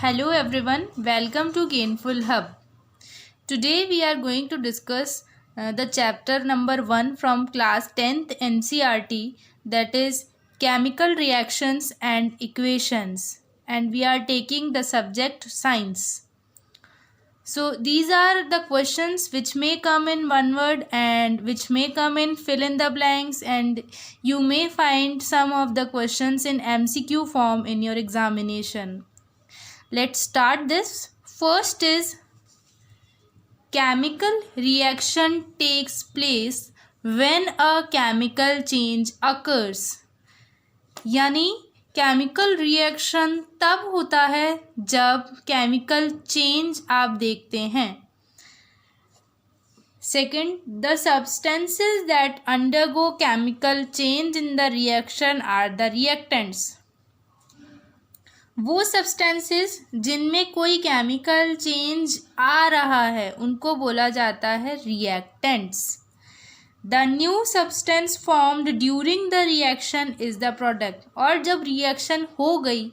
Hello everyone, welcome to Gainful Hub. Today we are going to discuss the chapter number 1 from class 10th NCERT, that is chemical reactions and equations, and we are taking the subject science. So these are the questions which may come in one word and which may come in fill in the blanks, and you may find some of the questions in MCQ form in your examination. Let's start this. First is chemical reaction takes place when a chemical change occurs. यानी chemical reaction तब होता है जब chemical change आप देखते हैं. Second, the substances that undergo chemical change in the reaction are the reactants. वो substances जिनमें कोई केमिकल चेंज आ रहा है उनको बोला जाता है reactants. The new substance formed during the reaction is the product. और जब रिएक्शन हो गई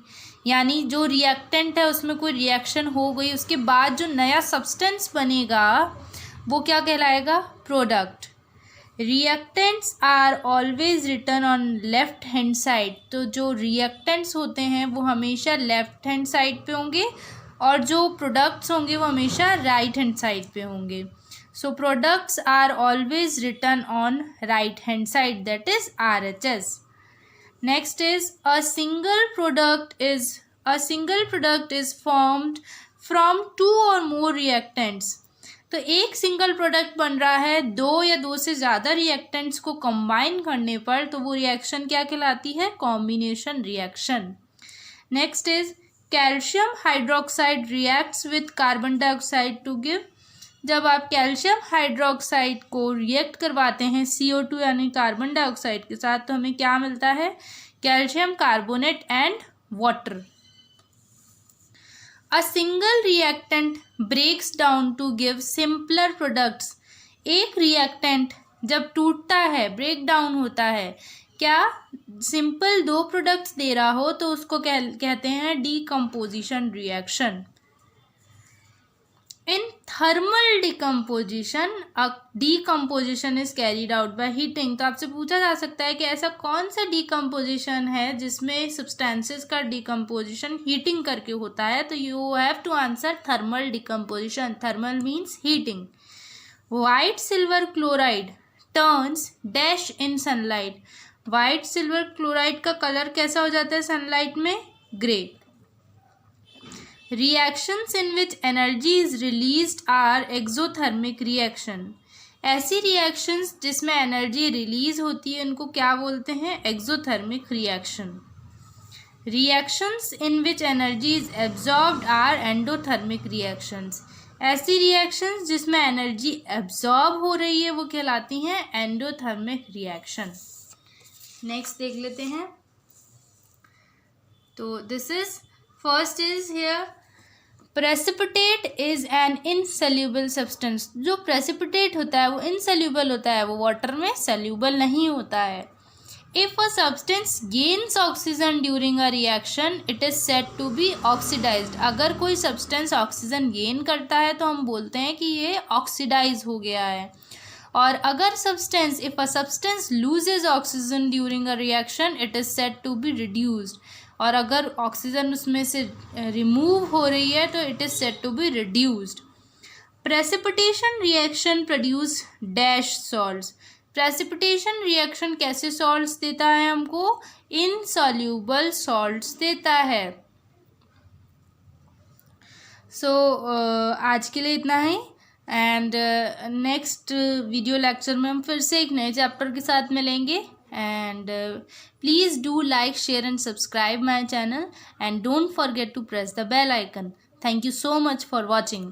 यानी जो रिएक्टेंट है उसमें कोई रिएक्शन हो गई, उसके बाद जो नया सब्सटेंस बनेगा वो क्या कहलाएगा? Product. Reactants are always written on left hand side. तो जो रिएक्टेंट्स होते हैं वो हमेशा लेफ्ट हैंड साइड पे होंगे और जो प्रोडक्ट्स होंगे वो हमेशा राइट हैंड साइड पे होंगे. So products are always written on right hand side, that is RHS. Next is a single product is formed from 2 or more reactants. तो एक सिंगल प्रोडक्ट बन रहा है 2 या 2 से ज़्यादा रिएक्टेंट्स को कंबाइन करने पर, तो वो रिएक्शन क्या कहलाती है? Combination reaction. Next is calcium hydroxide reacts with carbon dioxide to give. जब आप कैल्शियम हाइड्रोक्साइड को रिएक्ट करवाते हैं CO2 यानी कार्बन डाइऑक्साइड के साथ, तो हमें क्या मिलता है? Calcium carbonate and water. A single reactant breaks down to give simpler products. एक रिएक्टेंट जब टूटता है, ब्रेक डाउन होता है, क्या सिंपल 2 प्रोडक्ट्स दे रहा हो तो उसको कहते हैं decomposition reaction. In thermal decomposition decomposition is carried out by heating. तो आपसे पूछा जा सकता है कि ऐसा कौन सा डीकम्पोजिशन है जिसमें सब्सटेंसेस का डीकम्पोजिशन हीटिंग करके होता है. तो you have to answer thermal decomposition. Thermal means heating. White silver chloride turns dash in sunlight. White silver chloride का कलर कैसा हो जाता है सनलाइट में? Grey. Reactions in which energy is released are exothermic reaction. ऐसी reactions जिसमें energy release होती है उनको क्या बोलते हैं? exothermic reaction. Reactions in which energy is absorbed are endothermic reactions. ऐसी reactions जिसमें एनर्जी एब्जॉर्ब हो रही है वो कहलाती हैं endothermic reaction. नेक्स्ट देख लेते हैं. तो this is first is here precipitate is an insoluble substance. जो प्रेसिपिटेट होता है वो इनसल्यूबल होता है, वो वाटर में सल्यूबल नहीं होता है. If a substance gains oxygen during a reaction it is said to be oxidised. अगर कोई सब्सटेंस ऑक्सीजन गेन करता है तो हम बोलते हैं कि ये ऑक्सीडाइज हो गया है. और अगर substance if a substance loses oxygen during a reaction it is said to be reduced. और अगर ऑक्सीजन उसमें से रिमूव हो रही है तो it is said to be reduced. Precipitation reaction produce dash salts. Precipitation reaction कैसे सॉल्ट्स देता है हमको? इनसॉल्यूबल सॉल्ट्स देता है. सो आज के लिए इतना ही, एंड नेक्स्ट वीडियो लेक्चर में हम फिर से एक नए चैप्टर के साथ मिलेंगे. And please do like, share and subscribe my channel, and don't forget to press the bell icon. Thank you so much for watching.